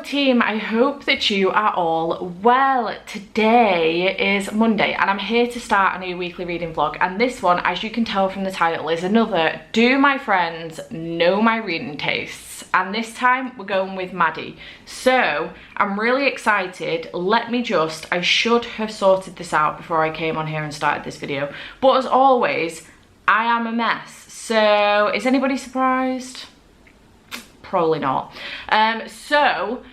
team, I hope that you are all well. Today is Monday and I'm here to start a new weekly reading vlog, and this one, as you can tell from the title, is another Do My Friends Know My Reading Tastes? And this time we're going with Maddie. So I'm really excited. I should have sorted this out before I came on here and started this video, but as always, I am a mess. So is anybody surprised? Probably not. So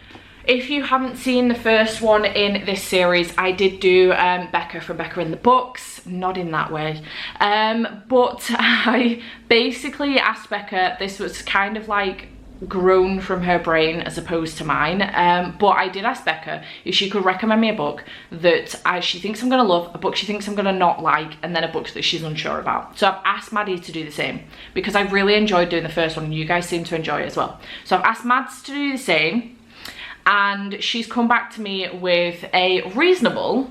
if you haven't seen the first one in this series, I did do Becca from Becca in the Books, not in that way, but I basically asked Becca, this was kind of like grown from her brain as opposed to mine, but I did ask Becca if she could recommend me a book that she thinks I'm gonna love, a book she thinks I'm gonna not like, and then a book that she's unsure about. So I've asked Maddie to do the same because I really enjoyed doing the first one and you guys seem to enjoy it as well. So I've asked Mads to do the same, and she's come back to me with a reasonable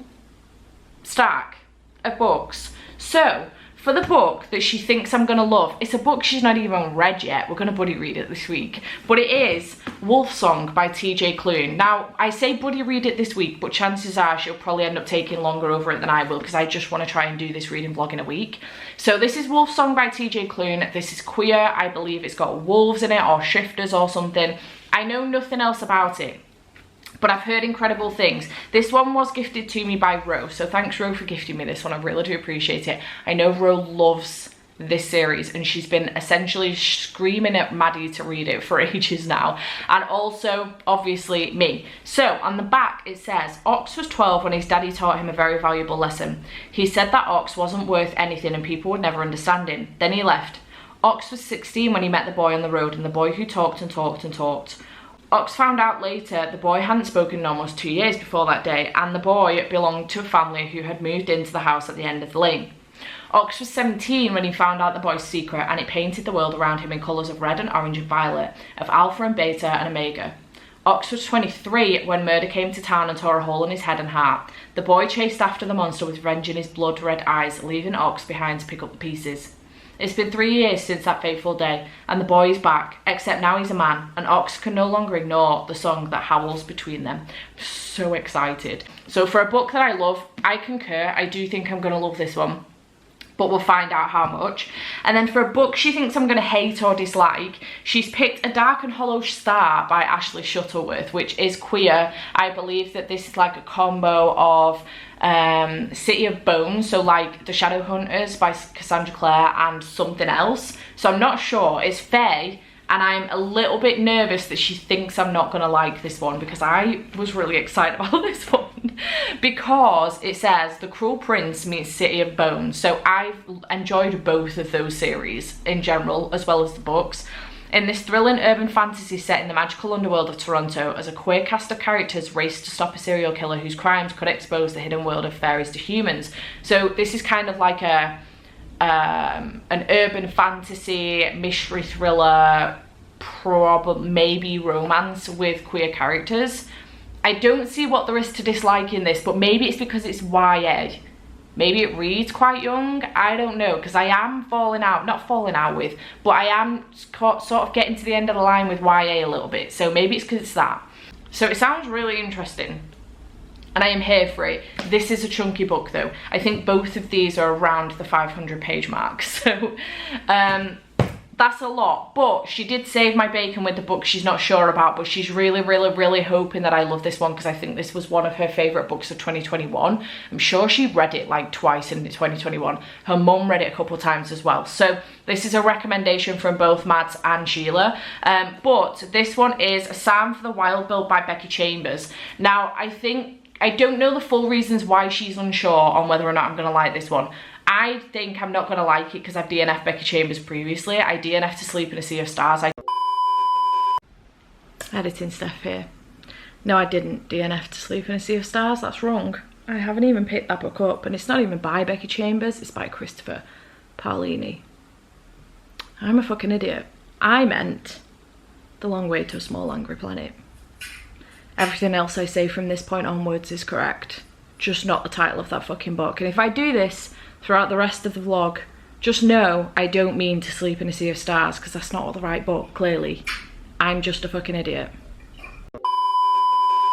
stack of books. So for the book that she thinks I'm gonna love, it's a book she's not even read yet. We're gonna buddy read it this week, but it is Wolfsong by TJ Clune. Now, I say buddy read it this week, but chances are she'll probably end up taking longer over it than I will because I just want to try and do this reading vlog in a week. So this is Wolfsong by TJ Clune. This is queer. I believe it's got wolves in it or shifters or something. I know nothing else about it, but I've heard incredible things. This one was gifted to me by Ro, so thanks Ro for gifting me this one. I really do appreciate it. I know Ro loves this series and she's been essentially screaming at Maddie to read it for ages now, and also obviously me. So on the back it says, Ox was 12 when his daddy taught him a very valuable lesson. He said that Ox wasn't worth anything and people would never understand him. Then he left. Ox was 16 when he met the boy on the road, and the boy who talked and talked and talked. Ox found out later the boy hadn't spoken in almost 2 years before that day, and the boy belonged to a family who had moved into the house at the end of the lane. Ox was 17 when he found out the boy's secret, and it painted the world around him in colours of red and orange and violet, of alpha and beta and omega. Ox was 23 when murder came to town and tore a hole in his head and heart. The boy chased after the monster with revenge in his blood-red eyes, leaving Ox behind to pick up the pieces. It's been 3 years since that fateful day, and the boy is back, except now he's a man, and Ox can no longer ignore the song that howls between them. So excited. So for a book that I love, I concur. I do think I'm going to love this one, but we'll find out how much. And then for a book she thinks I'm going to hate or dislike, she's picked A Dark and Hollow Star by Ashley Shuttleworth, which is queer. I believe that this is like a combo of City of Bones, so like The Shadowhunters by Cassandra Clare, and something else. So I'm not sure. It's fae, and I'm a little bit nervous that she thinks I'm not going to like this one, because I was really excited about this one because it says The Cruel Prince meets City of Bones. So I've enjoyed both of those series in general, as well as the books. In this thrilling urban fantasy set in the magical underworld of Toronto, as a queer cast of characters race to stop a serial killer whose crimes could expose the hidden world of fairies to humans. So this is kind of like an urban fantasy, mystery thriller, maybe romance with queer characters. I don't see what there is to dislike in this, but maybe it's because it's YA. Maybe it reads quite young, I don't know, because I am not falling out with, but I am sort of getting to the end of the line with YA a little bit, so maybe it's because it's that. So it sounds really interesting, and I am here for it. This is a chunky book though. I think both of these are around the 500 page mark, so that's a lot. But she did save my bacon with the book she's not sure about, but she's really hoping that I love this one, because I think this was one of her favourite books of 2021. I'm sure she read it like twice in 2021. Her mum read it a couple of times as well. So this is a recommendation from both Mads and Sheila. But this one is A Psalm for the Wild Bill by Becky Chambers. Now, I don't know the full reasons why she's unsure on whether or not I'm going to like this one. I think I'm not going to like it because I've DNF'd Becky Chambers previously. I DNF'd To Sleep in a Sea of Stars. Editing Steph here. No, I didn't DNF To Sleep in a Sea of Stars. That's wrong. I haven't even picked that book up, and it's not even by Becky Chambers. It's by Christopher Paolini. I'm a fucking idiot. I meant The Long Way to a Small Angry Planet. Everything else I say from this point onwards is correct. Just not the title of that fucking book. And if I do this throughout the rest of the vlog, just know I don't mean To Sleep in a Sea of Stars, because that's not the right book, clearly. I'm just a fucking idiot.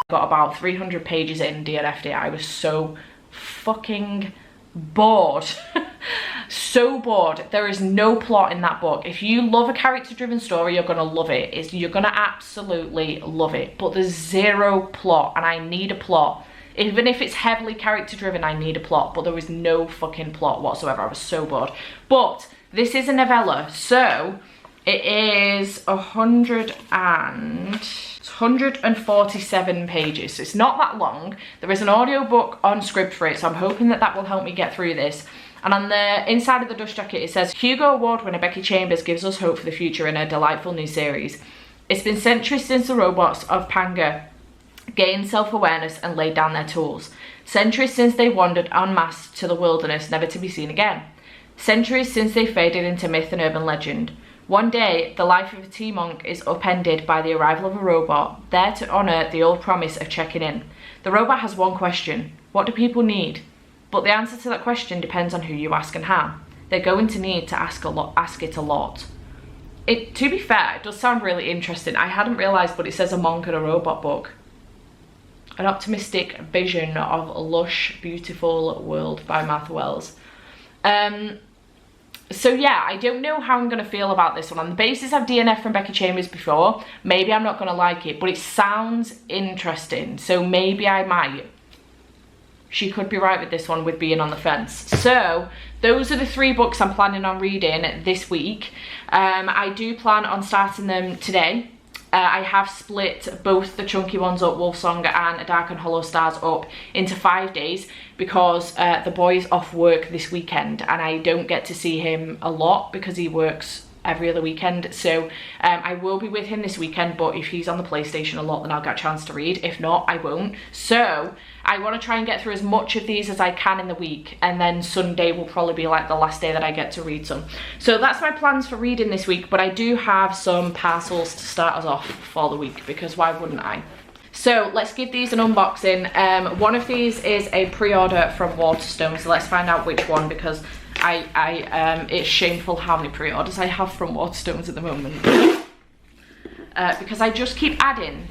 Got about 300 pages in, DNF'd it. I was so fucking bored. So bored. There is no plot in that book. If you love a character-driven story, you're gonna love it. You're gonna absolutely love it. But there's zero plot, and I need a plot. Even if it's heavily character-driven, I need a plot. But there was no fucking plot whatsoever. I was so bored. But this is a novella, so it is 147 pages, so it's not that long. There is an audiobook on script for it, so I'm hoping that that will help me get through this. And on the inside of the dust jacket, it says, Hugo Award winner Becky Chambers gives us hope for the future in a delightful new series. It's been centuries since the robots of Panga gained self-awareness and laid down their tools. Centuries since they wandered en masse to the wilderness, never to be seen again. Centuries since they faded into myth and urban legend. One day, the life of a tea monk is upended by the arrival of a robot, there to honour the old promise of checking in. The robot has one question: what do people need? But the answer to that question depends on who you ask and how. They're going to need to ask it a lot. To be fair, it does sound really interesting. I hadn't realised, but it says a monk and a robot book. An optimistic vision of a lush, beautiful world by Martha Wells. So yeah, I don't know how I'm going to feel about this one. On the basis of DNF from Becky Chambers before, maybe I'm not going to like it, but it sounds interesting, so maybe I might. She could be right with this one, with being on the fence. So those are the 3 books I'm planning on reading this week. I do plan on starting them today. I have split both the chunky ones up, Wolfsong and Dark and Hollow Stars, up into 5 days because the boy's off work this weekend and I don't get to see him a lot because he works every other weekend. So I will be with him this weekend, but if he's on the PlayStation a lot, then I'll get a chance to read. If not, I won't. So I want to try and get through as much of these as I can in the week, and then Sunday will probably be like the last day that I get to read some. So that's my plans for reading this week, but I do have some parcels to start us off for the week, because why wouldn't I? So let's give these an unboxing. One of these is a pre-order from Waterstone, so let's find out which one, because it's shameful how many pre-orders I have from Waterstones at the moment. Because I just keep adding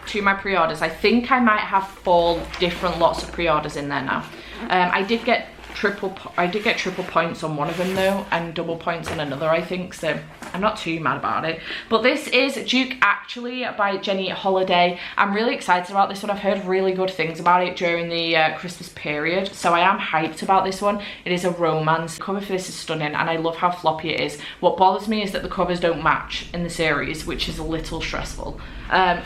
to my pre-orders. I think I might have 4 different lots of pre-orders in there now. I did get triple points on one of them though, and double points on another, I think, so I'm not too mad about it. But this is Duke Actually by Jenny Holiday. I'm really excited about this one. I've heard really good things about it during the Christmas period, so I am hyped about this one. It is a romance. The cover for this is stunning and I love how floppy it is. What bothers me is that the covers don't match in the series, which is a little stressful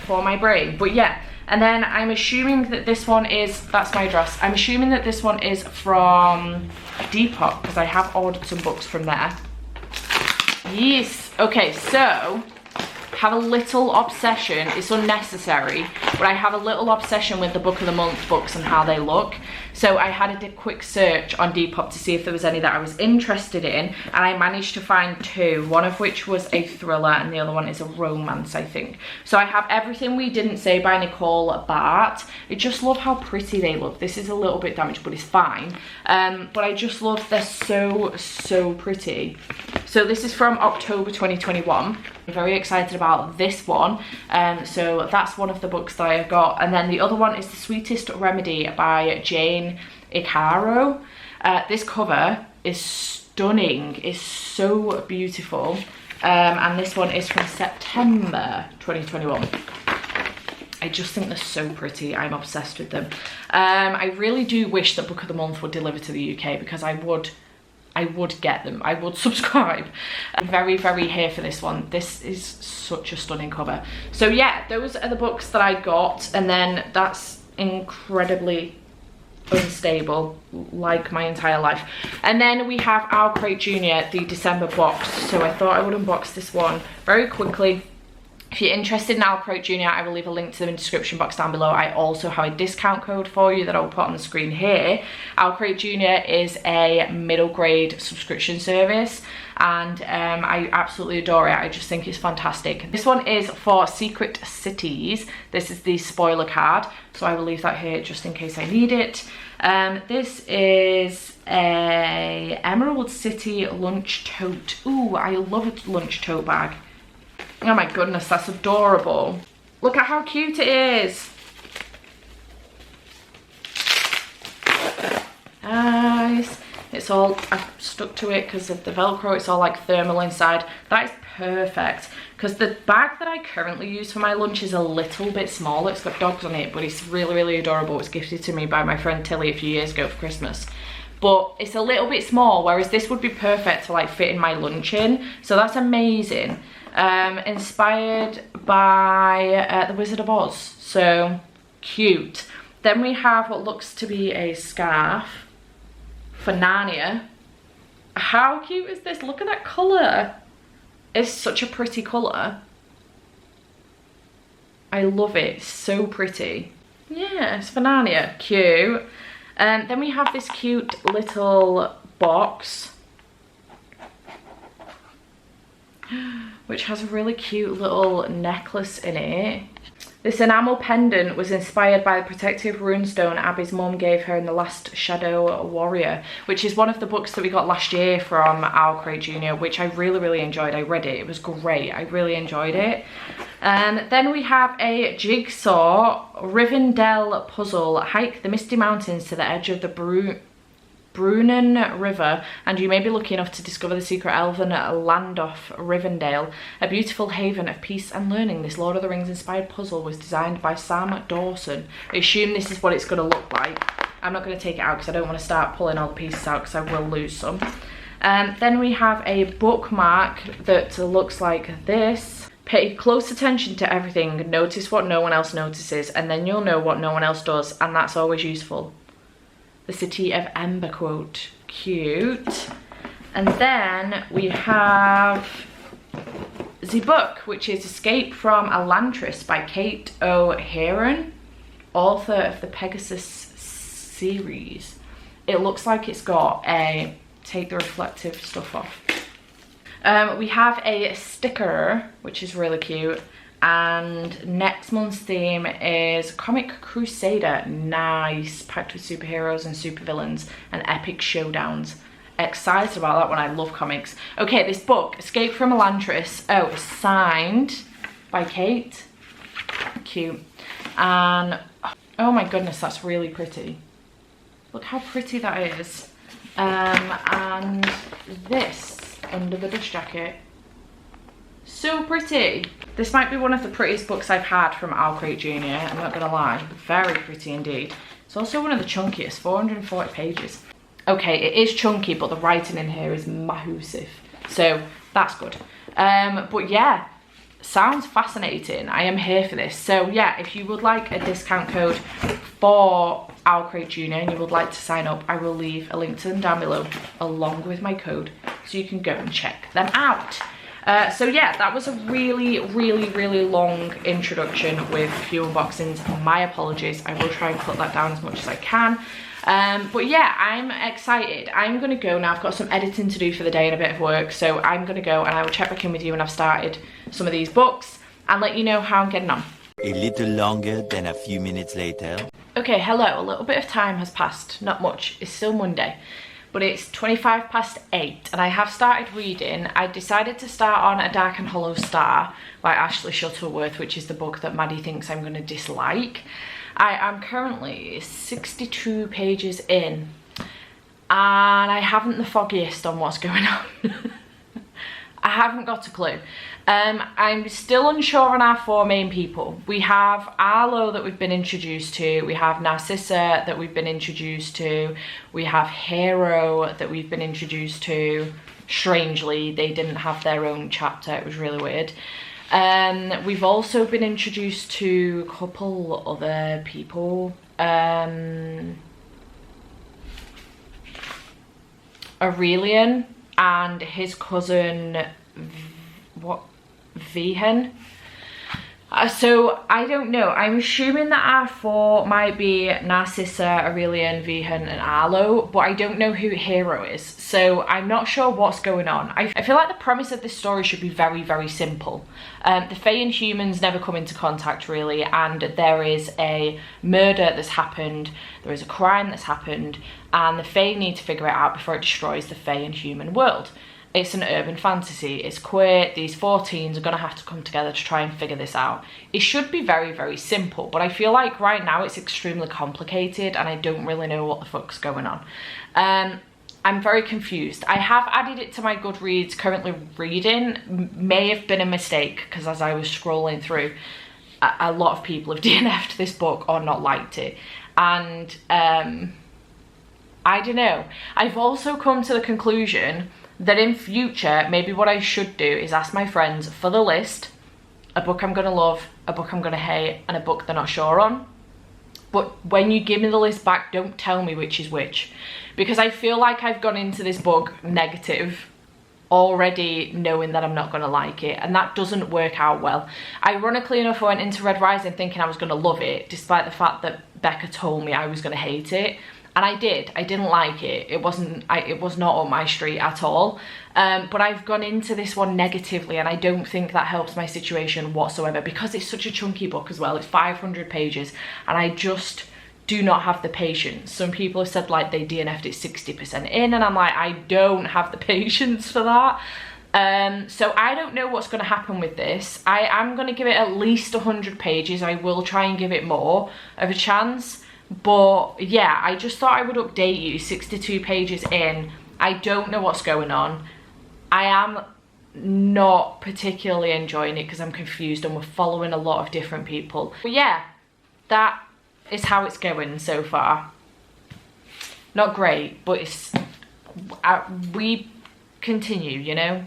for my brain. But yeah, and then I'm assuming that this one is, that's my address, I'm assuming that this one is from Depop, because I have ordered some books from there. Yes. Okay, so have a little obsession, it's unnecessary, but I have a little obsession with the Book of the Month books and how they look. So I had a quick search on Depop to see if there was any that I was interested in, and I managed to find 2, one of which was a thriller and the other one is a romance, I think. So I have Everything We Didn't Say by Nicole Bart. I just love how pretty they look. This is a little bit damaged, but it's fine. But I just love, they're so pretty. So this is from October 2021. I'm very excited about this one. So that's one of the books that I have got. And then the other one is The Sweetest Remedy by Jane Itaro. This cover is stunning. It's so beautiful. And this one is from September 2021. I just think they're so pretty. I'm obsessed with them. I really do wish that Book of the Month would deliver to the UK, because I would get them. I would subscribe. I'm very here for this one. This is such a stunning cover. So yeah, those are the books that I got, and then that's incredibly unstable, like my entire life. And then we have Our Crate Junior, the December box. So I thought I would unbox this one very quickly. If you're interested in Our Crate Junior, I will leave a link to them in the description box down below. I also have a discount code for you that I'll put on the screen here. Our Crate Junior is a middle grade subscription service, and I absolutely adore it. I just think it's fantastic. This one is for Secret Cities. This is the spoiler card, so I will leave that here just in case I need it. This is a Emerald City lunch tote. Ooh, I love a lunch tote bag. Oh my goodness, that's adorable. Look at how cute it is. Nice. It's all, I've stuck to it because of the Velcro. It's all like thermal inside. That is perfect, because the bag that I currently use for my lunch is a little bit small. It's got dogs on it, but it's really, really adorable. It was gifted to me by my friend Tilly a few years ago for Christmas. But it's a little bit small, whereas this would be perfect to like fit in my lunch in. So that's amazing. Inspired by The Wizard of Oz. So cute. Then we have what looks to be a scarf for Narnia. How cute is this? Look at that colour. It's such a pretty colour. I love it. It's so pretty. Yeah, it's for Narnia. Cute. Then we have this cute little box, which has a really cute little necklace in it. This enamel pendant was inspired by the protective runestone Abby's mum gave her in The Last Shadow Warrior, which is one of the books that we got last year from Owl Crate Jr., which I really, really enjoyed. I read it. It was great. I really enjoyed it. Then we have a Jigsaw Rivendell puzzle. Hike the misty mountains to the edge of the Brunnen River, and you may be lucky enough to discover the secret elven land of Rivendell, a beautiful haven of peace and learning. This Lord of the Rings inspired puzzle was designed by Sam Dawson. I assume this is what it's going to look like. I'm not going to take it out because I don't want to start pulling all the pieces out because I will lose some. Then we have a bookmark that looks like this. Pay close attention to everything, notice what no one else notices, and then you'll know what no one else does, and that's always useful. The City of Ember quote. Cute. And then we have the book, which is Escape from Elantris by Kate O'Hearn, author of the Pegasus series. It looks like it's got a take the reflective stuff off. We have a sticker, which is really cute. And next month's theme is Comic Crusader. Nice. Packed with superheroes and supervillains and epic showdowns. Excited about that one. I love comics. Okay, this book, Escape from Elantris. Oh, it's signed by Kate. Cute. And oh my goodness, that's really pretty. Look how pretty that is. And this under the dust jacket. So pretty. This might be one of the prettiest books I've had from Owl Crate Jr. I'm not gonna lie, very pretty indeed. It's also one of the chunkiest, 440 pages. Okay, it is chunky, but the writing in here is massive, so that's good. But yeah, sounds fascinating. I am here for this. So yeah, if you would like a discount code for Owl Crate Jr. and you would like to sign up, I will leave a link to them down below along with my code, so you can go and check them out. So yeah, that was a really, really, really long introduction with a few unboxings. My apologies. I will try and cut that down as much as I can. But yeah, I'm excited. I'm going to go now. I've got some editing to do for the day and a bit of work. So I'm going to go and I will check back in with you when I've started some of these books and let you know how I'm getting on. A little longer than a few minutes later. Okay, hello. A little bit of time has passed. Not much. It's still Monday. But it's 8:25 and I have started reading. I decided to start on A Dark and Hollow Star by Ashley Shuttleworth, which is the book that Maddie thinks I'm going to dislike. I am currently 62 pages in and I haven't the foggiest on what's going on. I haven't got a clue. I'm still unsure on our four main people. We have Arlo that we've been introduced to. We have Narcissa that we've been introduced to. We have Hero that we've been introduced to. Strangely, they didn't have their own chapter. It was really weird. We've also been introduced to a couple other people. Aurelian and his cousin, Vihen. So I don't know. I'm assuming that our four might be Narcissa, Aurelian, Vihen and Arlo, but I don't know who Hero is. So I'm not sure what's going on. I feel like the premise of this story should be very, very simple. The Fae and humans never come into contact really, and there is a murder that's happened, there is a crime that's happened, and the Fae need to figure it out before it destroys the Fae and human world. It's an urban fantasy, it's queer, these 4 teens are going to have to come together to try and figure this out. It should be very, very simple, but I feel like right now it's extremely complicated and I don't really know what the fuck's going on. I'm very confused. I have added it to my Goodreads currently reading. May have been a mistake, because as I was scrolling through, a lot of people have DNF'd this book or not liked it. And I don't know. I've also come to the conclusion that in future, maybe what I should do is ask my friends for the list, a book I'm gonna love, a book I'm gonna hate, and a book they're not sure on. But when you give me the list back, don't tell me which is which. Because I feel like I've gone into this book negative, already knowing that I'm not gonna like it, and that doesn't work out well. Ironically enough, I went into Red Rising thinking I was gonna love it, despite the fact that Becca told me I was gonna hate it. And I did. I didn't like it. It was not on my street at all. But I've gone into this one negatively, and I don't think that helps my situation whatsoever, because it's such a chunky book as well. It's 500 pages, and I just do not have the patience. Some people have said like they DNF'd it 60% in, and I'm like, I don't have the patience for that. So I don't know what's going to happen with this. I am going to give it at least 100 pages. I will try and give it more of a chance. But yeah, I just thought I would update you. 62 pages in, I don't know what's going on. I am not particularly enjoying it because I'm confused and we're following a lot of different people. But yeah, that is how it's going so far. Not great, but it's we continue, you know.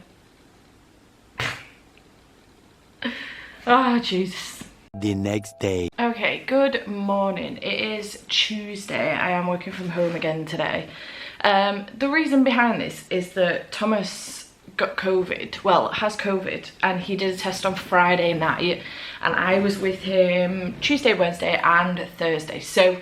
Oh Jesus. The next day. Okay, good morning. It is Tuesday. I am working from home again today. The reason behind this is that Thomas got COVID, well, has COVID, and he did a test on Friday night, and I was with him Tuesday, Wednesday, and Thursday. So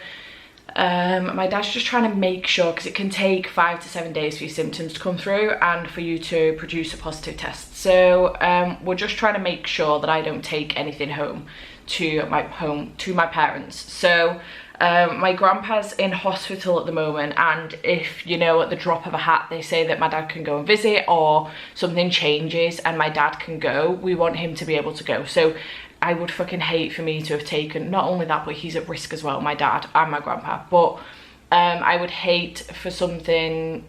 my dad's just trying to make sure, because it can take 5 to 7 days for your symptoms to come through and for you to produce a positive test. So we're just trying to make sure that I don't take anything home to my parents. So my grandpa's in hospital at the moment, and if, you know, at the drop of a hat they say that my dad can go and visit, or something changes and my dad can go, we want him to be able to go. So I would fucking hate for me to have taken, not only that, but he's at risk as well, my dad and my grandpa. But I would hate for something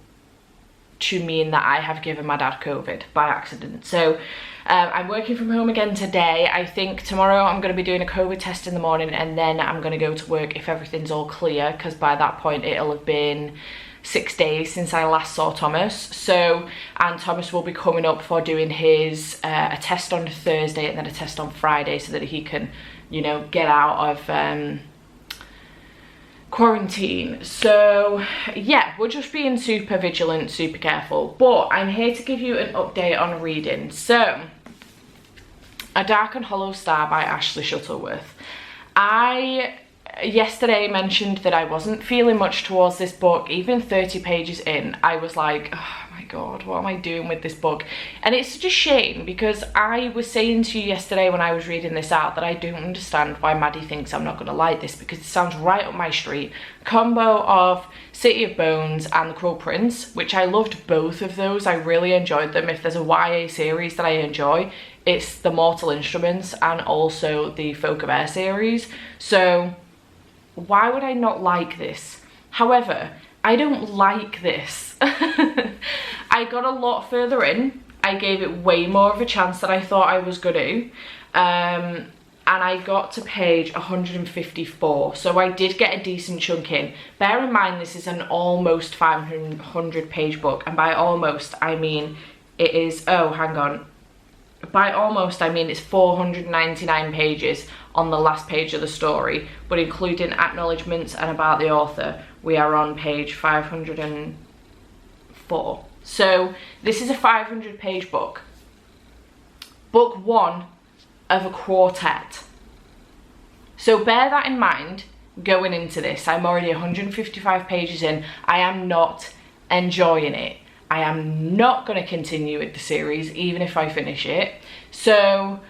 to mean that I have given my dad COVID by accident. So I'm working from home again today. I think tomorrow I'm going to be doing a COVID test in the morning, and then I'm going to go to work if everything's all clear, because by that point it'll have been 6 days since I last saw Thomas. So, and Thomas will be coming up for doing his a test on Thursday and then a test on Friday, so that he can, you know, get out of quarantine. So yeah, we're just being super vigilant, super careful. But I'm here to give you an update on reading. So, A Dark and Hollow Star by Ashley Shuttleworth. I yesterday mentioned that I wasn't feeling much towards this book. Even 30 pages in, I was like, oh my god, what am I doing with this book? And it's such a shame, because I was saying to you yesterday when I was reading this out that I don't understand why Maddie thinks I'm not going to like this, because it sounds right up my street. Combo of City of Bones and The Cruel Prince, which I loved both of those. I really enjoyed them. If there's a YA series that I enjoy, it's the Mortal Instruments and also the Folk of Air series. So why would I not like this? However, I don't like this. I got a lot further in. I gave it way more of a chance than I thought I was going to. And I got to page 154. So I did get a decent chunk in. Bear in mind, this is an almost 500 page book. And by almost, I mean it is, oh, hang on. By almost, I mean it's 499 pages on the last page of the story, but including acknowledgements and about the author, we are on page 504. So this is a 500 page book. Book one of a quartet. So bear that in mind going into this. I'm already 155 pages in. I am not enjoying it. I am not going to continue with the series, even if I finish it. So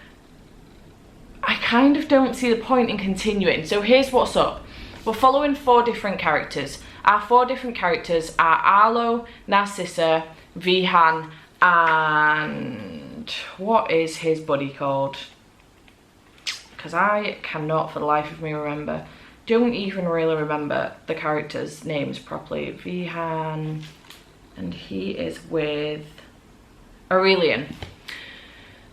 I kind of don't see the point in continuing. So here's what's up. We're following 4 different characters. Our 4 different characters are Arlo, Narcissa, Vihan, And what is his buddy called? Because I cannot for the life of me remember. Don't even really remember the characters' names properly. Vihan, and he is with Aurelian.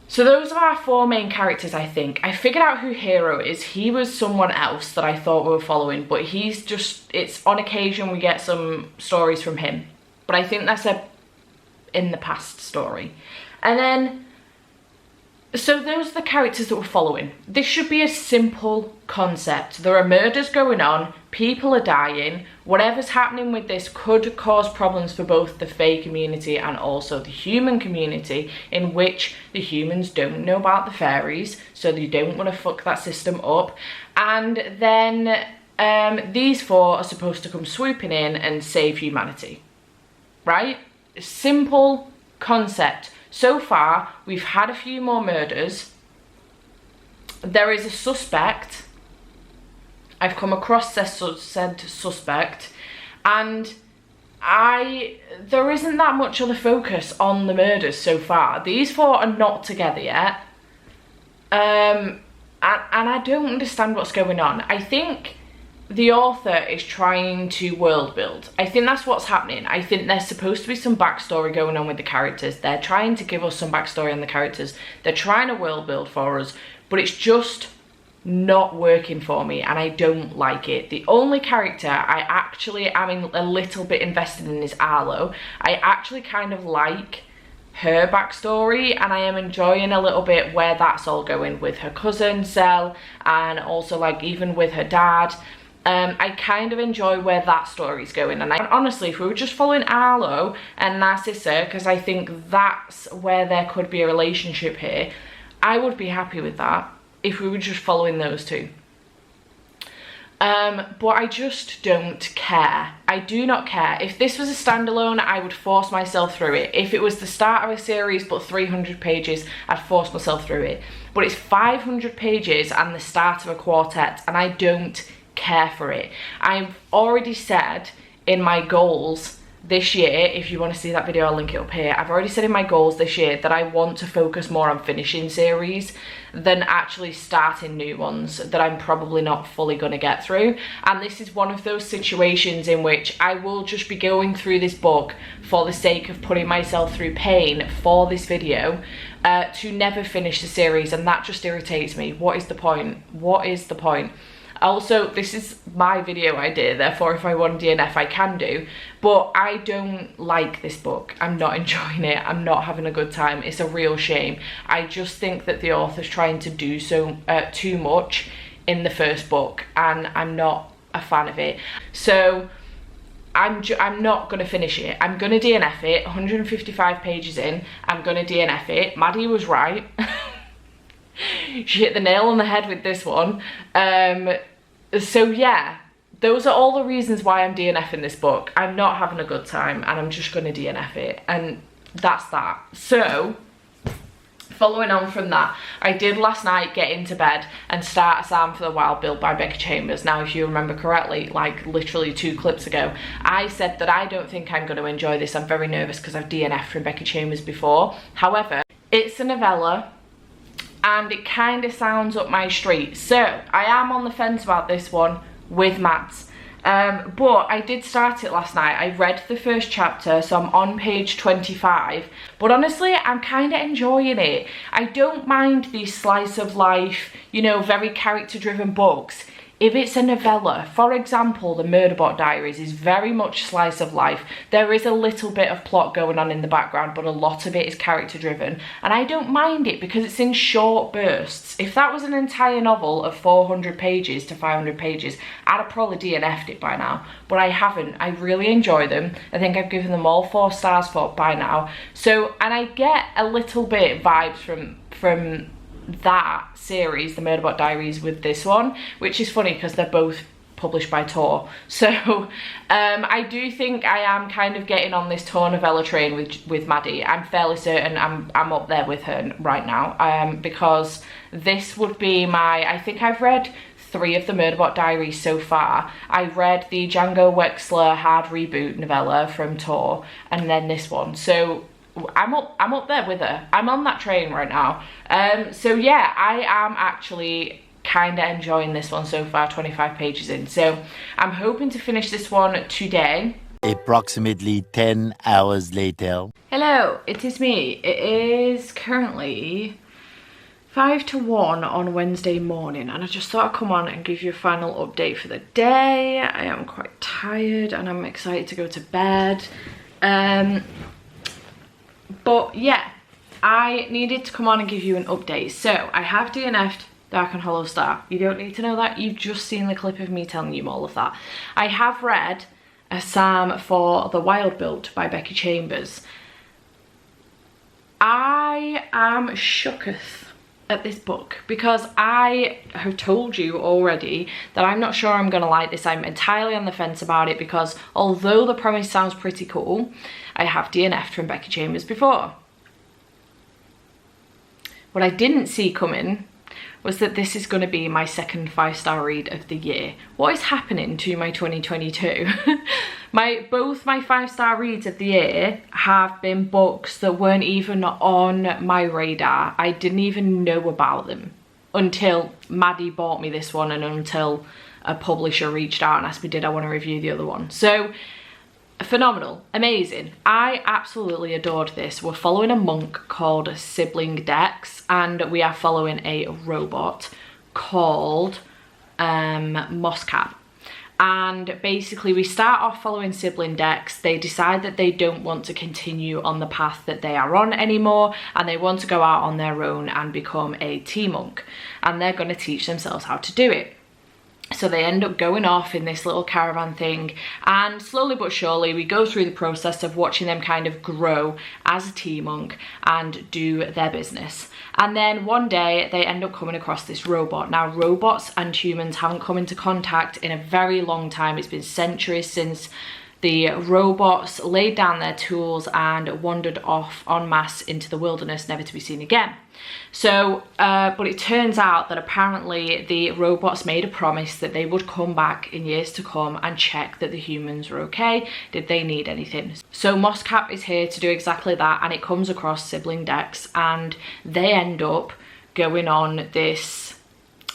So those are our 4 main characters, I think. I figured out who Hero is. He was someone else that I thought we were following, but he's just, it's on occasion we get some stories from him. But I think that's a in the past story. And then, so those are the characters that we're following. This should be a simple concept. There are murders going on, people are dying, whatever's happening with this could cause problems for both the Fae community and also the human community, in which the humans don't know about the fairies, so they don't want to fuck that system up. And then these 4 are supposed to come swooping in and save humanity, right? Simple concept. So far, we've had a few more murders. There is a suspect. I've come across said suspect, and there isn't that much other focus on the murders so far. These 4 are not together yet, and I don't understand what's going on. I think the author is trying to world build. I think that's what's happening. I think there's supposed to be some backstory going on with the characters. They're trying to give us some backstory on the characters. They're trying to world build for us, but it's just not working for me, and I don't like it. The only character I actually am a little bit invested in is Arlo. I actually kind of like her backstory, and I am enjoying a little bit where that's all going with her cousin Zell, and also like even with her dad. I kind of enjoy where that story's going, and honestly, if we were just following Arlo and Narcissa, because I think that's where there could be a relationship here, I would be happy with that if we were just following those 2. But I just don't care. I do not care. If this was a standalone, I would force myself through it. If it was the start of a series but 300 pages, I'd force myself through it. But it's 500 pages and the start of a quartet, and I don't care for it. I've already said in my goals this year, if you want to see that video, I'll link it up here. I've already said in my goals this year that I want to focus more on finishing series than actually starting new ones that I'm probably not fully going to get through. And this is one of those situations in which I will just be going through this book for the sake of putting myself through pain for this video, to never finish the series, and that just irritates me. What is the point? What is the point? Also, this is my video idea, therefore if I want DNF I can do, but I don't like this book. I'm not enjoying it. I'm not having a good time. It's a real shame. I just think that the author's trying to do so too much in the first book, and I'm not a fan of it. So I'm not going to finish it. I'm going to DNF it. 155 pages in, I'm going to DNF it. Maddie was right. She hit the nail on the head with this one. So yeah, those are all the reasons why I'm DNFing this book. I'm not having a good time, and I'm just going to DNF it, and that's that. So following on from that, I did last night get into bed and start A Psalm for the Wild Build by Becky Chambers. Now, if you remember correctly, like literally 2 clips ago, I said that I don't think I'm going to enjoy this. I'm very nervous because I've DNF'd from Becky Chambers before. However, it's a novella, and it kind of sounds up my street. So I am on the fence about this one with Mads. But I did start it last night. I read the first chapter, so I'm on page 25. But honestly, I'm kind of enjoying it. I don't mind these slice of life, you know, very character driven books. If it's a novella, for example, the Murderbot Diaries is very much slice of life. There is a little bit of plot going on in the background, but a lot of it is character driven. And I don't mind it because it's in short bursts. If that was an entire novel of 400 pages to 500 pages, I'd have probably DNF'd it by now. But I haven't. I really enjoy them. I think I've given them all 4 stars for by now. So, and I get a little bit vibes from that series, the Murderbot Diaries, with this one, which is funny because they're both published by Tote. So I do think I am kind of getting on this Tote novella train with Maddie. I'm fairly certain I'm up there with her right now, because this would be my, I think I've read 3 of the Murderbot Diaries so far. I read the Django Wexler hard reboot novella from Tote, and then this one. So I'm up there with her. I'm on that train right now. So yeah, I am actually kind of enjoying this one so far, 25 pages in. So I'm hoping to finish this one today. Approximately 10 hours later. Hello, it is me. It is currently 5 to 1 on Wednesday morning, and I just thought I'd come on and give you a final update for the day. I am quite tired and I'm excited to go to bed. But yeah, I needed to come on and give you an update. So I have DNF'd Dark and Hollow Star. You don't need to know that. You've just seen the clip of me telling you all of that. I have read a psalm for The Wild Built by Becky Chambers. I am shooketh at this book because I have told you already that I'm not sure I'm gonna like this. I'm entirely on the fence about it because although the premise sounds pretty cool, I have DNF'd from Becky Chambers before. What I didn't see coming was that this is going to be my second 5-star read of the year. What is happening to my 2022? Both my 5-star reads of the year have been books that weren't even on my radar. I didn't even know about them until Maddie bought me this one and until a publisher reached out and asked me did I want to review the other one. So phenomenal, amazing. I absolutely adored this. We're following a monk called Sibling Dex, and we are following a robot called Moscap. And basically we start off following Sibling Dex. They decide that they don't want to continue on the path that they are on anymore, and they want to go out on their own and become a tea monk, and they're going to teach themselves how to do it. So they end up going off in this little caravan thing, and slowly but surely we go through the process of watching them kind of grow as a tea monk and do their business. And then one day they end up coming across this robot. Now robots and humans haven't come into contact in a very long time. It's been centuries since the robots laid down their tools and wandered off en masse into the wilderness, never to be seen again. So, but it turns out that apparently the robots made a promise that they would come back in years to come and check that the humans were okay, did they need anything. So Moscap is here to do exactly that, and it comes across Sibling Dex, and they end up going on this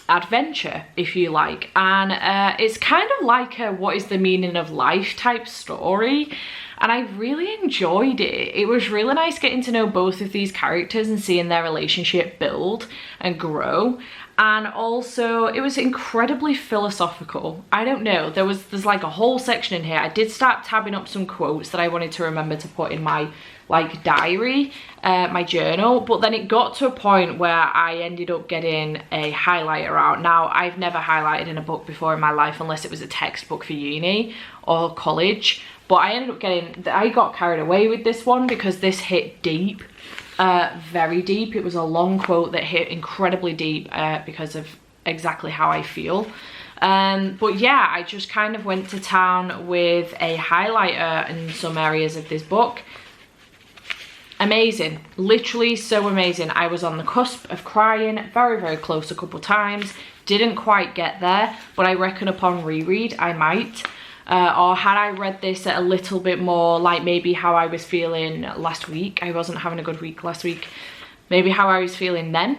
adventure, if you like, and it's kind of like a what is the meaning of life type story, and I really enjoyed it. It was really nice getting to know both of these characters and seeing their relationship build and grow, and also it was incredibly philosophical. I don't know, there's like a whole section in here. I did start tabbing up some quotes that I wanted to remember to put in my like diary, my journal, but then it got to a point where I ended up getting a highlighter out. Now I've never highlighted in a book before in my life unless it was a textbook for uni or college, but I got carried away with this one because this hit deep, very deep. It was a long quote that hit incredibly deep because of exactly how I feel. But yeah, I just kind of went to town with a highlighter in some areas of this book. Amazing, literally so amazing. I was on the cusp of crying, very, very close a couple times. Didn't quite get there, but I reckon upon reread I might. Or had I read this at a little bit more, like maybe how I was feeling last week. I wasn't having a good week last week. Maybe how I was feeling then.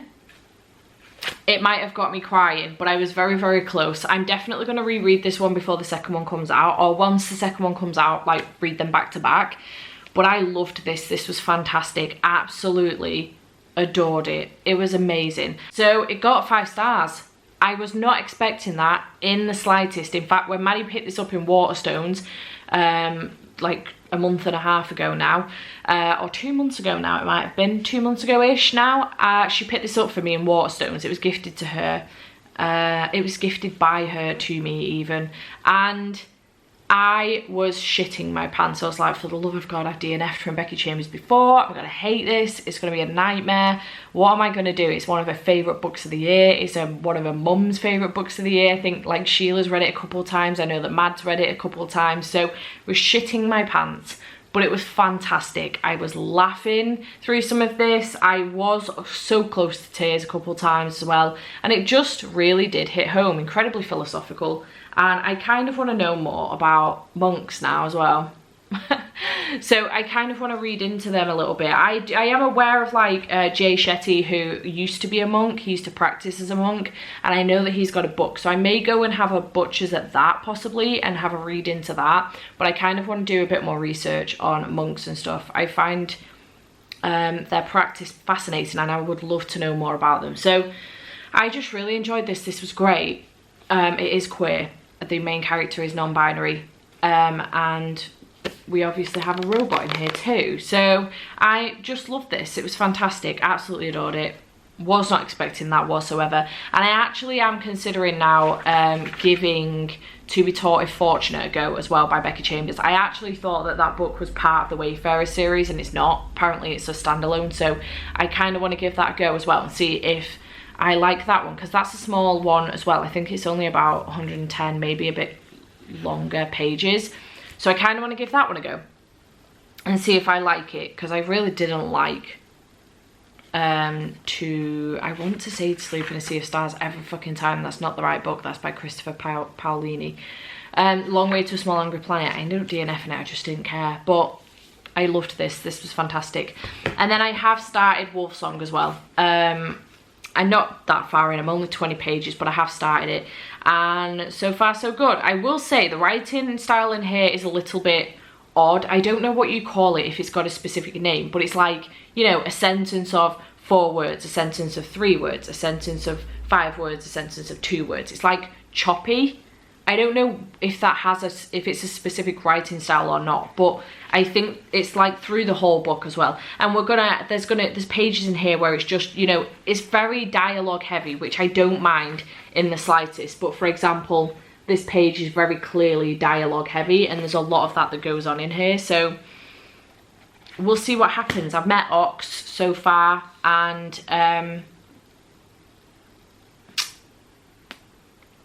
It might have got me crying, but I was very, very close. I'm definitely going to reread this one before the second one comes out, or once the second one comes out, like read them back to back. But I loved this. This was fantastic. Absolutely adored it. It was amazing. So it got 5 stars. I was not expecting that in the slightest. In fact, when Maddie picked this up in Waterstones, like a month and a half ago now, or 2 months ago now, it might have been 2 months ago-ish now, she picked this up for me in Waterstones. It was gifted to her. It was gifted by her to me even. And I was shitting my pants. I was like, for the love of God, I've DNF'd from Becky Chambers before. I'm gonna hate this. It's gonna be a nightmare. What am I gonna do? It's one of her favourite books of the year. It's one of her mum's favourite books of the year. I think like Sheila's read it a couple of times. I know that Mad's read it a couple of times. So I was shitting my pants, but it was fantastic. I was laughing through some of this. I was so close to tears a couple of times as well. And it just really did hit home. Incredibly philosophical. And I kind of want to know more about monks now as well. So I kind of want to read into them a little bit. I am aware of like Jay Shetty, who used to be a monk. He used to practice as a monk, and I know that he's got a book, so I may go and have a butcher's at that possibly and have a read into that. But I kind of want to do a bit more research on monks and stuff. I find their practice fascinating, and I would love to know more about them. So I just really enjoyed this. This was great. It is queer. The main character is non-binary, and we obviously have a robot in here too. So I just loved this. It was fantastic. Absolutely adored it. Was not expecting that whatsoever. And I actually am considering now giving To Be Taught If Fortunate a go as well by Becky Chambers. I actually thought that that book was part of the Wayfarer series, and it's not. Apparently it's a standalone. So I kind of want to give that a go as well and see if I like that one, because that's a small one as well. I think it's only about 110, maybe a bit longer pages. So I kind of want to give that one a go and see if I like it, because I really didn't like I want to say To Sleep in a Sea of Stars every fucking time. That's not the right book. That's by Christopher Paolini. Long Way to a Small Angry Planet. I ended up DNFing it. I just didn't care. But I loved this. This was fantastic. And then I have started Wolfsong as well. I'm not that far in. I'm only 20 pages, but I have started it. And so far, so good. I will say the writing style in here is a little bit odd. I don't know what you call it, if it's got a specific name, but it's like, you know, a sentence of 4 words, a sentence of 3 words, a sentence of 5 words, a sentence of 2 words. It's like choppy. I don't know if that has if it's a specific writing style or not, but I think it's like through the whole book as well. And there's pages in here where it's just, you know, it's very dialogue heavy, which I don't mind in the slightest. But for example, this page is very clearly dialogue heavy, and there's a lot of that goes on in here. So we'll see what happens. I've met Ox so far, and I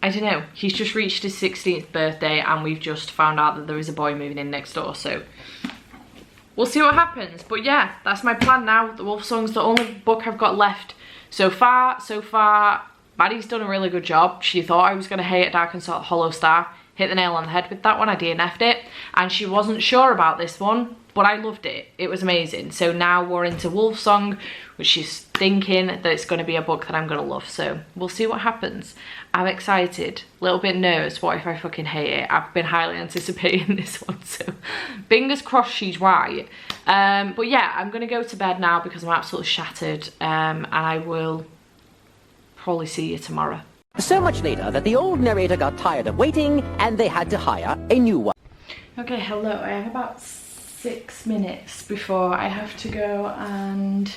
don't know, he's just reached his 16th birthday, and we've just found out that there is a boy moving in next door, so we'll see what happens. But yeah, that's my plan now. The Wolfsong's the only book I've got left so far. Maddie's done a really good job. She thought I was going to hate Dark and Hollow Star. Hit the nail on the head with that one. I DNF'd it, and she wasn't sure about this one, but I loved it. It was amazing. So now we're into Wolfsong, which she's thinking that it's going to be a book that I'm going to love. So we'll see what happens. I'm excited, a little bit nervous. What if I fucking hate it? I've been highly anticipating this one, so fingers crossed she's right. But yeah, I'm going to go to bed now because I'm absolutely shattered, and I will probably see you tomorrow. So much later that the old narrator got tired of waiting and they had to hire a new one. Okay, hello. I have about 6 minutes before I have to go and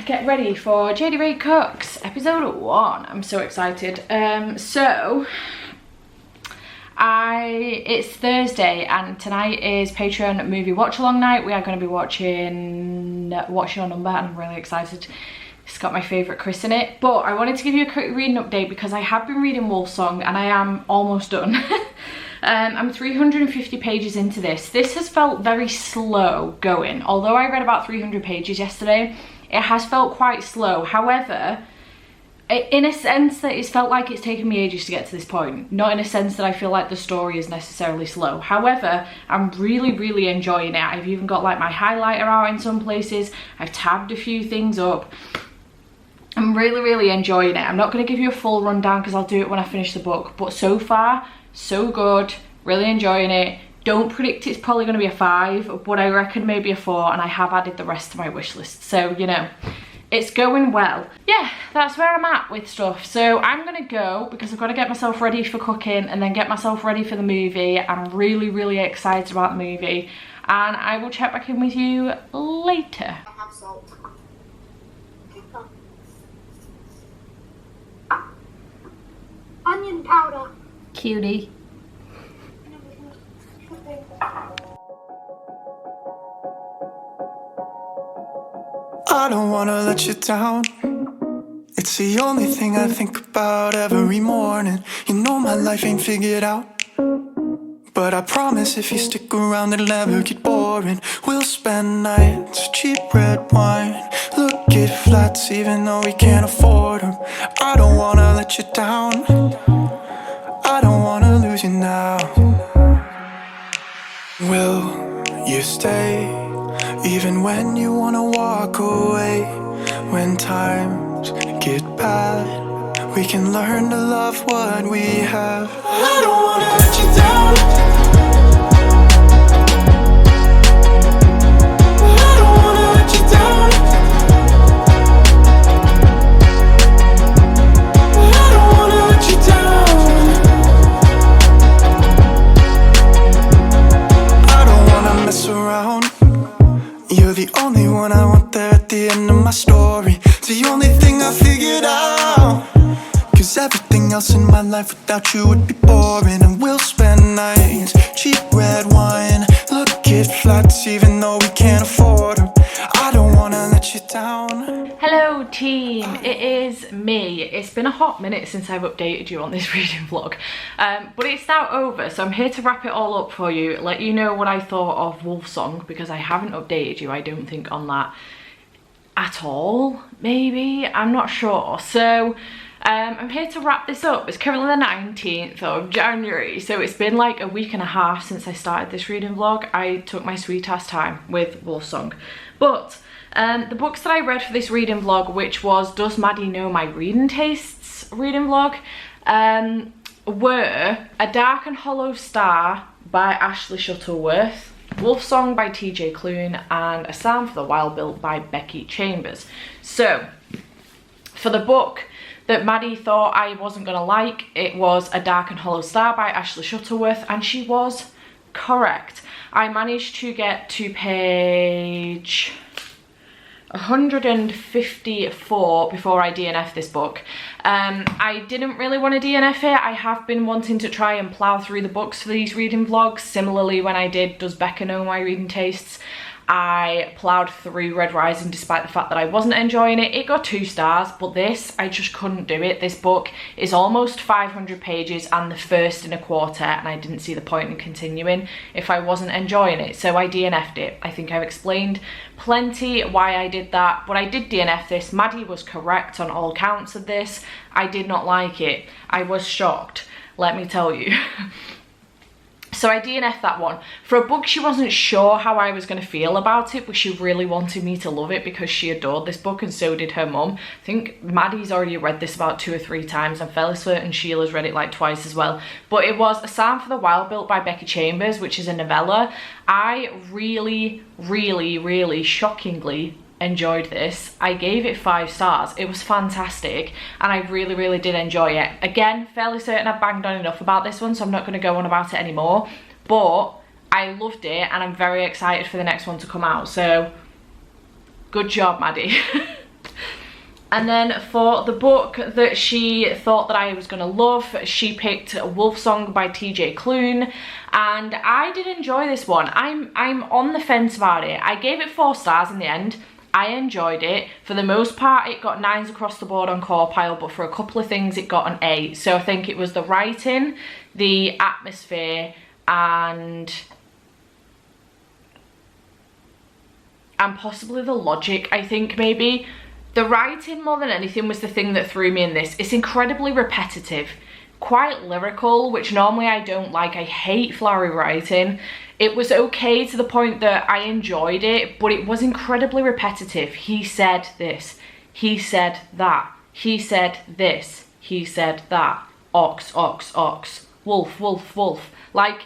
get ready for JD Ray Cooks episode 1. I'm so excited. It's Thursday and tonight is Patreon movie watch along night. We are going to be watching What's Your Number, and I'm really excited. It's got my favourite Chris in it. But I wanted to give you a quick reading update because I have been reading Wolfsong and I am almost done. I'm 350 pages into this. This has felt very slow going. Although I read about 300 pages yesterday, it has felt quite slow. However, in a sense that it's felt like it's taken me ages to get to this point. Not in a sense that I feel like the story is necessarily slow. However, I'm really enjoying it. I've even got like my highlighter out in some places. I've tabbed a few things up. I'm really enjoying it. I'm not going to give you a full rundown because I'll do it when I finish the book. But so far, so good. Really enjoying it. Don't predict it's probably going to be a 5, but I reckon maybe a 4, and I have added the rest to my wish list. So, you know, it's going well. Yeah, that's where I'm at with stuff. So I'm going to go because I've got to get myself ready for cooking and then get myself ready for the movie. I'm really excited about the movie, and I will check back in with you later. I have salt. Onion powder. Cutie. I don't wanna let you down. It's the only thing I think about every morning. You know my life ain't figured out, but I promise if you stick around it'll never get boring. We'll spend nights, cheap red wine, look at flats even though we can't afford them. I don't wanna let you down, I don't wanna lose you now. Will you stay even when you wanna walk away? When times get bad, we can learn to love what we have. I don't wanna let you down. I don't wanna let you down. I don't wanna let you down. I don't wanna mess around. You're the only one I want there at the end of my story. It's the only thing I figured out. Cause everything else in my life without you would be boring. And we'll spend nights, cheap red wine, look at flats even though we can't afford them. I don't wanna let you down. Hello team, it is me. It's been a hot minute since I've updated you on this reading vlog, but it's now over, so I'm here to wrap it all up for you, let you know what I thought of Wolfsong, because I haven't updated you, I don't think, on that at all, maybe, I'm not sure. So I'm here to wrap this up. It's currently the 19th of January, so it's been like a week and a half since I started this reading vlog. I took my sweet ass time with Wolfsong, but the books that I read for this reading vlog, which was Does Maddie Know My Reading Tastes reading vlog, were A Dark and Hollow Star by Ashley Shuttleworth, Wolfsong by TJ Clune, and A Psalm for the Wild Built by Becky Chambers. So for the book that Maddie thought I wasn't gonna like, it was A Dark and Hollow Star by Ashley Shuttleworth, and she was correct. I managed to get to page 154 before I DNF this book. I didn't really want to DNF it. I have been wanting to try and plough through the books for these reading vlogs. Similarly, when I did Does Becca Know My Reading Tastes, I ploughed through Red Rising despite the fact that I wasn't enjoying it. It got 2 stars, but this, I just couldn't do it. This book is almost 500 pages and the first in a quarter, and I didn't see the point in continuing if I wasn't enjoying it, so I DNF'd it. I think I've explained plenty why I did that, but I did DNF this. Maddie was correct on all counts of this. I did not like it. I was shocked, let me tell you. So I DNF'd that one. For a book she wasn't sure how I was going to feel about it, but she really wanted me to love it because she adored this book and so did her mum. I think Maddie's already read this about 2 or 3 times. I'm fairly certain Sheila's read it like twice as well. But it was A Psalm for the Wild Built by Becky Chambers, which is a novella. I really, really, really shockingly enjoyed this. I gave it 5 stars. It was fantastic and I really, really did enjoy it. Again, fairly certain I've banged on enough about this one, so I'm not going to go on about it anymore, but I loved it and I'm very excited for the next one to come out, so good job, Maddie. And then for the book that she thought that I was going to love, she picked Wolfsong by TJ Clune, and I did enjoy this one. I'm on the fence about it. I gave it 4 stars in the end. I enjoyed it. For the most part, it got 9s across the board on Core Pile, but for a couple of things, it got an 8. So I think it was the writing, the atmosphere, and possibly the logic, I think, maybe. The writing, more than anything, was the thing that threw me in this. It's incredibly repetitive, quite lyrical, which normally I don't like. I hate flowery writing. It was okay to the point that I enjoyed it, but it was incredibly repetitive. He said this, he said that, he said this, he said that, ox, ox, ox, wolf, wolf, wolf. Like,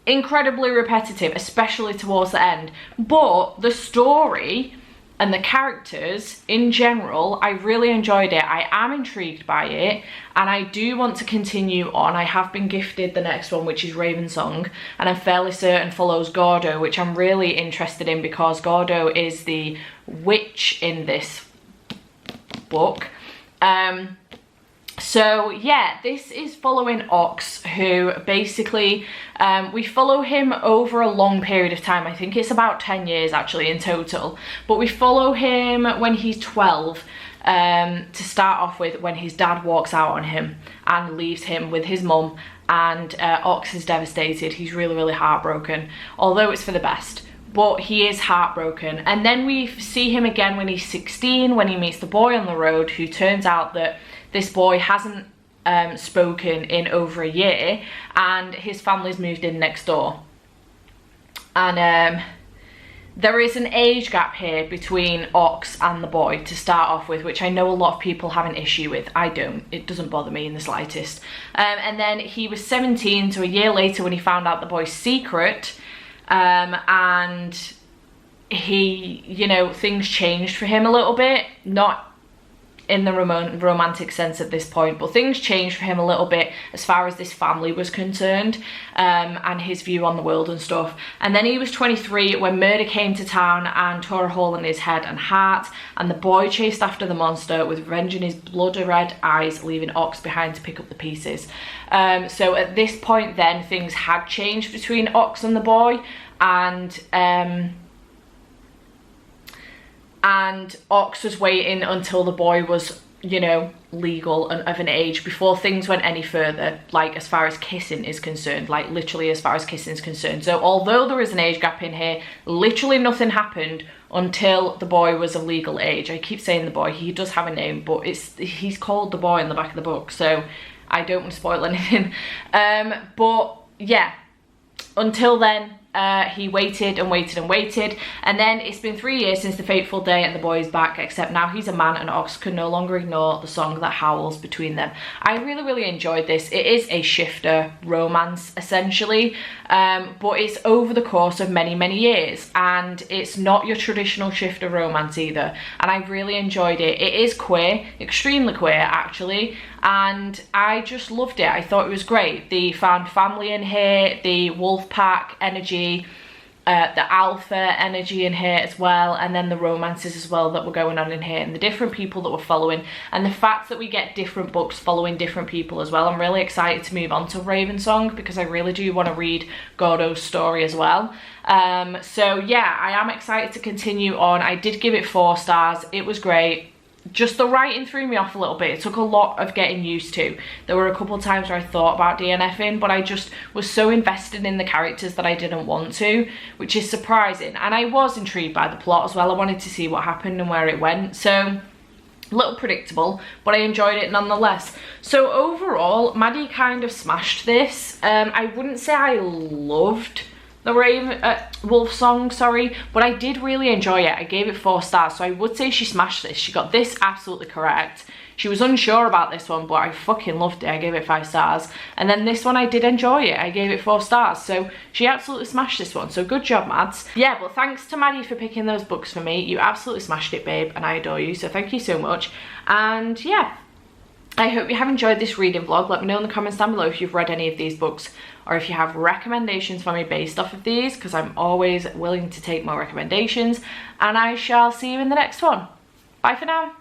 incredibly repetitive, especially towards the end. But the story and the characters in general, I really enjoyed it. I am intrigued by it and I do want to continue on. I have been gifted the next one, which is Ravensong, and I'm fairly certain follows Gordo, which I'm really interested in because Gordo is the witch in this book. So yeah, this is following Ox, who basically, we follow him over a long period of time. I think it's about 10 years actually in total, but we follow him when he's 12, to start off with, when his dad walks out on him and leaves him with his mum, and Ox is devastated. He's really, really heartbroken, although it's for the best. But he is heartbroken. And then we see him again when he's 16, when he meets the boy on the road, who turns out that this boy hasn't spoken in over a year and his family's moved in next door. And there is an age gap here between Ox and the boy to start off with, which I know a lot of people have an issue with. I don't. It doesn't bother me in the slightest. And then he was 17, so a year later when he found out the boy's secret, and he, you know, things changed for him a little bit. Not in the romantic sense at this point, but things changed for him a little bit as far as this family was concerned, and his view on the world and stuff. And then he was 23 when murder came to town and tore a hole in his head and heart, and the boy chased after the monster with revenge in his blood-red eyes, leaving Ox behind to pick up the pieces. So at this point then, things had changed between Ox and the boy, and Ox was waiting until the boy was, you know, legal and of an age before things went any further, like as far as kissing is concerned, like literally as far as kissing is concerned. So although there is an age gap in here, literally nothing happened until the boy was of legal age. I keep saying the boy, he does have a name, but he's called the boy in the back of the book, so I don't want to spoil anything. But yeah, until then, he waited and waited and waited, and then it's been 3 years since the fateful day and the boy is back, except now he's a man and Ox can no longer ignore the song that howls between them. I really enjoyed this. It is a shifter romance essentially, but it's over the course of many years, and it's not your traditional shifter romance either, and I really enjoyed it. It is queer, extremely queer actually, and I just loved it. I thought it was great. The found family in here, the wolf pack energy, the alpha energy in here as well, and then the romances as well that were going on in here, and the different people that were following, and the fact that we get different books following different people as well. I'm really excited to move on to Ravensong because I really do want to read Gordo's story as well. So yeah, I am excited to continue on. I did give it 4 stars. It was great. Just the writing threw me off a little bit. It took a lot of getting used to. There were a couple of times where I thought about DNFing, but I just was so invested in the characters that I didn't want to, which is surprising. And I was intrigued by the plot as well. I wanted to see what happened and where it went. So a little predictable, but I enjoyed it nonetheless. So overall, Maddie kind of smashed this. I wouldn't say I loved the Wolf Song, sorry, but I did really enjoy it. I gave it 4 stars, so I would say she smashed this. She got this absolutely correct. She was unsure about this one, but I fucking loved it. I gave it 5 stars. And then this one, I did enjoy it. I gave it 4 stars. So she absolutely smashed this one. So good job, Mads. Yeah, but thanks to Maddie for picking those books for me. You absolutely smashed it, babe, and I adore you. So thank you so much. And yeah, I hope you have enjoyed this reading vlog. Let me know in the comments down below if you've read any of these books, or if you have recommendations for me based off of these, because I'm always willing to take more recommendations. And I shall see you in the next one. Bye for now.